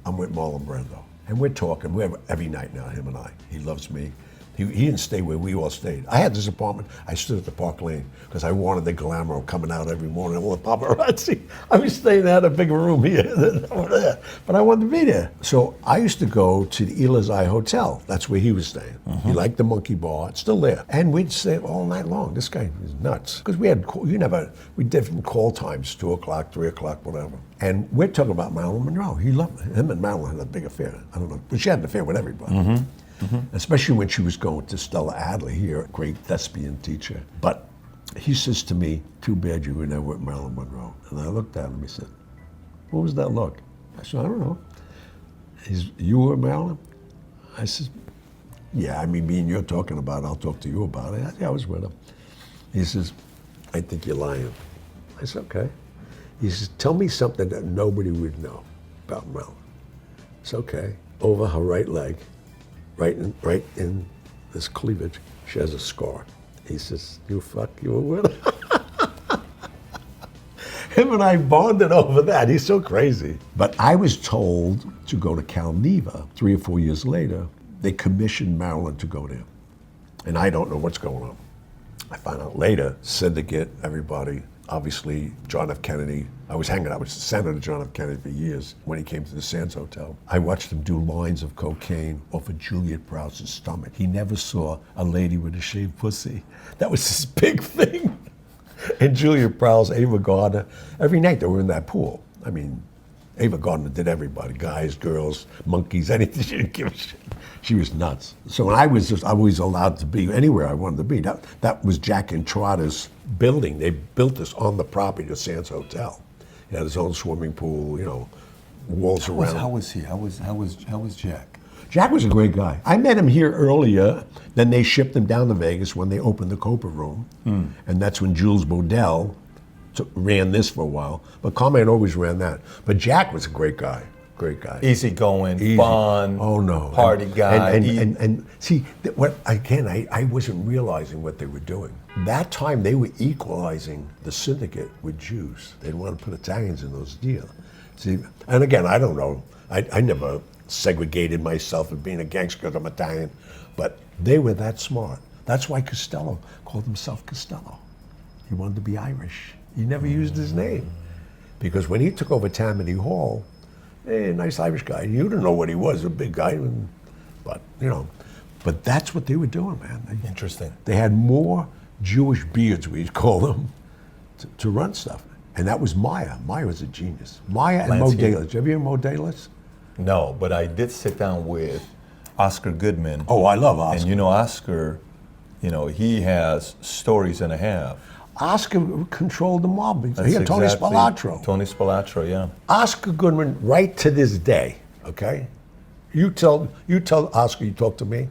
I'm with Marlon Brando. And we're talking, we're every night now, him and I. He loves me. He didn't stay where we all stayed. I had this apartment. I stood at the Park Lane because I wanted the glamour of coming out every morning with paparazzi. I was staying at a bigger room here than over there, but I wanted to be there. So I used to go to the Elizai Hotel. That's where he was staying. He liked the Monkey Bar. It's still there. And we'd stay all night long. This guy was nuts. Because we did different call times, 2 o'clock, 3 o'clock, whatever. And we're talking about Marilyn Monroe. He loved him, and Marilyn had a big affair. I don't know, but she had an affair with everybody. Especially when she was going to Stella Adler here, a great thespian teacher. But he says to me, too bad you were never with Marilyn Monroe. And I looked at him, he said, what was that look? I said, I don't know. You were Marilyn? I said, yeah, I mean, me and you're talking about it, I'll talk to you about it. Yeah, I was with him. He says, I think you're lying. I said, okay. He says, tell me something that nobody would know about Marilyn. It's okay. Over her right leg, right in this cleavage, she has a scar. He says, you were with her? Him and I bonded over that. He's so crazy. But I was told to go to Cal Neva 3 or 4 years later. They commissioned Marilyn to go there. And I don't know what's going on. I found out later, syndicate, everybody, obviously John F. Kennedy. I was hanging out with Senator John F. Kennedy for years when he came to the Sands Hotel. I watched him do lines of cocaine off of Juliet Prowse's stomach. He never saw a lady with a shaved pussy. That was his big thing. And Juliet Prowse, Ava Gardner, every night they were in that pool. I mean, Ava Gardner did everybody, guys, girls, monkeys, anything. She didn't give a shit. She was nuts. So when I was just always allowed to be anywhere I wanted to be. That was Jack and Trotter's building. They built this on the property of the Sands Hotel. He had his own swimming pool, you know, walls around. How was he? How was Jack? Jack was a great guy. I met him here earlier, then they shipped him down to Vegas when they opened the Copa Room. And that's when Jules Bodell ran this for a while. But Carmine always ran that. But Jack was a great guy. Great guy. Easygoing, fun. Oh no. Party guy. And see, I wasn't realizing what they were doing. That time they were equalizing the syndicate with Jews. They didn't want to put Italians in those deals. See, and again, I don't know. I never segregated myself as being a gangster because I'm Italian, but they were that smart. That's why Costello called himself Costello. He wanted to be Irish. He never used his name. Because when he took over Tammany Hall, hey, nice Irish guy. You didn't know what he was, a big guy, but you know. But that's what they were doing, man. Interesting. They had more Jewish beards, we'd call them, to run stuff. And that was Meyer. Meyer was a genius. Meyer and Mo Dalitz. Have you heard Mo Dalitz? No, but I did sit down with Oscar Goodman. Oh, I love Oscar. And you know, Oscar, he has stories and a half. Oscar controlled the mob. He had Tony exactly, Spilotro. Tony Spilotro, yeah. Oscar Goodman, right to this day, okay? You tell Oscar you talk to me.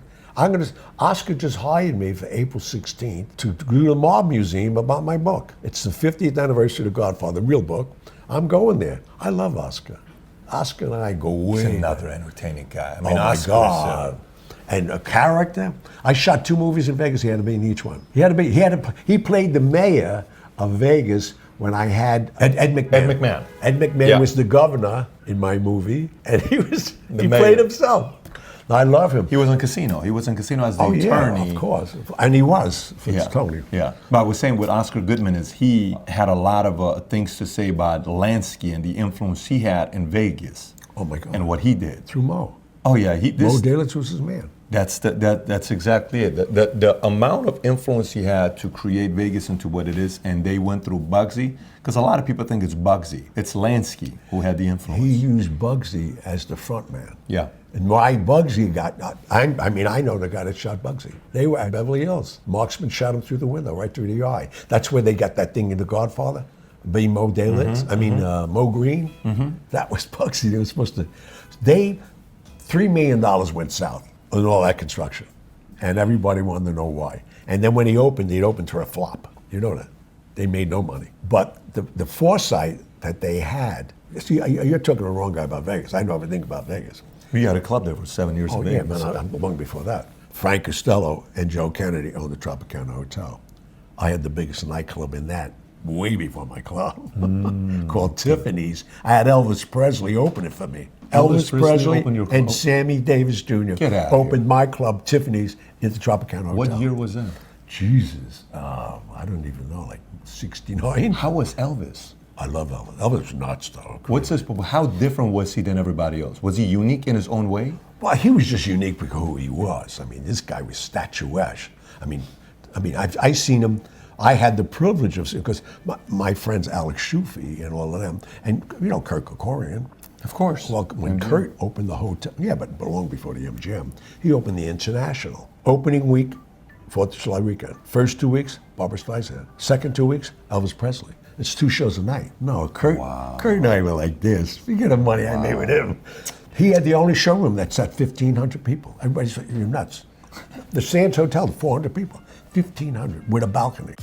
Oscar just hired me for April 16th to do the Mob Museum about my book. It's the 50th anniversary of Godfather, the real book. I'm going there. I love Oscar. Oscar and I go way. He's another entertaining guy. I mean, oh my God. And a character. I shot 2 movies in Vegas. He had to be in each one. He played the mayor of Vegas when I had Ed McMahon. Ed McMahon was the governor in my movie, and he played himself. I love him. He was in Casino. He was in Casino as the attorney. Yeah, of course. And he was for Tony. Yeah. But I was saying with Oscar Goodman is he had a lot of things to say about Lansky and the influence he had in Vegas. Oh my God. And what he did. Through Mo. Oh yeah. Mo Dalitz was his man. That's exactly it. The amount of influence he had to create Vegas into what it is, and they went through Bugsy, because a lot of people think it's Bugsy. It's Lansky who had the influence. He used Bugsy as the front man. Yeah. And why Bugsy I know the guy that shot Bugsy. They were at Beverly Hills. Marksman shot him through the window, right through the eye. That's where they got that thing in The Godfather. Be Mo Dalitz. Mo Green. That was Bugsy. They were supposed to. $3 million went south on all that construction. And everybody wanted to know why. And then when he opened to a flop. You know that. They made no money. But the foresight that they had, see, you're talking to the wrong guy about Vegas. I know everything about Vegas. We had a club there for 7 years in Vegas. Yeah, man, long before that. Frank Costello and Joe Kennedy owned the Tropicana Hotel. I had the biggest nightclub in that way before my club, called Tiffany's. I had Elvis Presley open it for me. Elvis Presley Presley opened your and club? Sammy Davis Jr. Get out of opened my club, Tiffany's, at the Tropicana Hotel. What year was that? Jesus, I don't even know, like 69. How was Elvis? I love Elvis. Elvis was nuts, though. What's this? How different was he than everybody else? Was he unique in his own way? Well, he was just unique because who he was. I mean, this guy was statuesque. I mean, I seen him. I had the privilege of seeing, because my friends Alex Shufi and all of them, and you know Kurt Kerkorian. Of course. Well, when MGM. Kurt opened the hotel, yeah, but long before the MGM, he opened the International. Opening week, 4th of July weekend. First 2 weeks, Barbra Streisand. Second 2 weeks, Elvis Presley. It's 2 shows a night. No, Kurt and I were like this. Forget the money I made with him. He had the only showroom that sat 1,500 people. Everybody's like, you're nuts. The Sands Hotel, 400 people. 1,500 with a balcony.